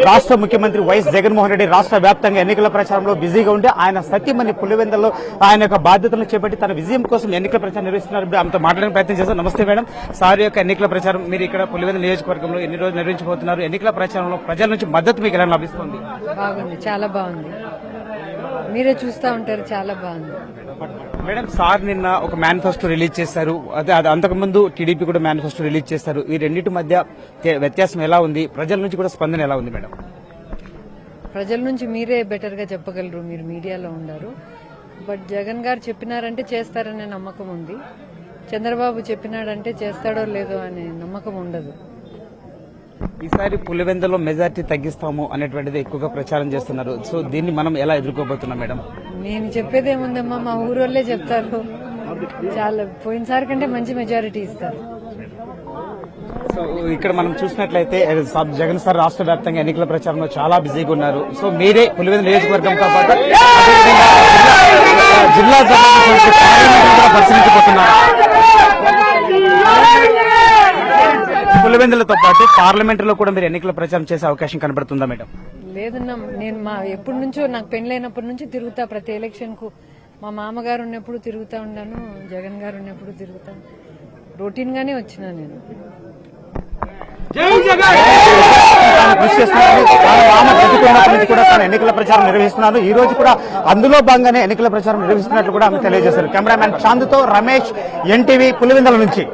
రాష్ట్ర ముఖ్యమంత్రి వైఎస్ జగన్మోహన్ రెడ్డి రాష్ట్ర వ్యాప్తంగా ఎన్నికల ప్రచారంలో బిజీగా ఉంటే ఆయన సతీమణి పులివెందులలో ఆయన యొక్క బాధ్యతలను చేపట్టి తన విజయం కోసం ఎన్నికల ప్రచారం నిర్వహిస్తున్నారు. ఆమెతో మాట్లాడడానికి ప్రయత్నం చేశారు. నమస్తే మేడం. సార్ యొక్క ఎన్నికల ప్రచారం మీరు ఇక్కడ పులివెందుల నియోజకవర్గంలో ఎన్ని రోజులు నిర్వహించబోతున్నారు? ఎన్నికల ప్రచారంలో ప్రజల నుంచి మద్దతు మీకు ఎలా లభిస్తుంది? బాగుంది, చాలా బాగుంది. మీరే చూస్తూ ఉంటారు, చాలా బాగుంది. మేడం, సార్ నిన్న ఒక మేనిఫెస్టో రిలీజ్ చేశారు. అదే అంతకుముందు టీడీపీ కూడా మేనిఫెస్టో రిలీజ్ చేశారు. ఈ రెండింటి మధ్య వ్యత్యాసం ఎలా ఉంది? ప్రజల నుంచి కూడా స్పందన ఎలా ఉంది మేడం? ప్రజల నుంచి మీరే బెటర్ గా చెప్పగలరు, మీరు మీడియాలో ఉన్నారు. బట్ జగన్ గారు చెప్పినారంటే చేస్తారనే నమ్మకం ఉంది. చంద్రబాబు చెప్పినాడంటే చేస్తాడో లేదో అనే నమ్మకం ఉండదు. ఈసారి పులివెందులో మెజార్టీ తగ్గిస్తాము అనేటువంటిది ఎక్కువగా ప్రచారం చేస్తున్నారు. సో దీన్ని మనం ఎలా ఎదుర్కోబోతున్నాం మేడం? నేను చెప్పేదేముందమ్మా, మా ఊరోళ్లే చెప్తారు. చాలా పోయినసారి కంటే మంచి మెజారిటీ ఇస్తారు. సో ఇక్కడ మనం చూసినట్లయితే జగన్ సార్ రాష్ట్ర వ్యాప్తంగా ఎన్నికల ప్రచారంలో చాలా బిజీగా ఉన్నారు. సో మీరే పులివెందుల నియోజకవర్గంతో పాటు జిల్లా పరిశీలించబోతున్నారు. పులివెందులతో పాటు పార్లమెంటులో కూడా మీరు ఎన్నికల ప్రచారం చేసే అవకాశం కనబడుతుందా మేడం? లేదన్నా, నేను ఎప్పటి నుంచో నాకు పెళ్లైనప్పటి నుంచి తిరుగుతా. ప్రతి ఎలక్షన్ కు మా మామగారు ఉన్నప్పుడు తిరుగుతా ఉన్నాను, జగన్ గారు ఉన్నప్పుడు తిరుగుతా. రొటీన్ గానే వచ్చినా నేను. ఎన్నికల ప్రచారం నిర్వహిస్తున్నారు. ఈ రోజు కూడా అందులో భాగంగానే ఎన్నికల ప్రచారం నిర్వహిస్తున్నట్లు కూడా ఆమె తెలియజేశారు. కెమెరామ్యాన్ చాందుతో రమేష్, ఎన్టీవీ, పులివెందుల నుంచి.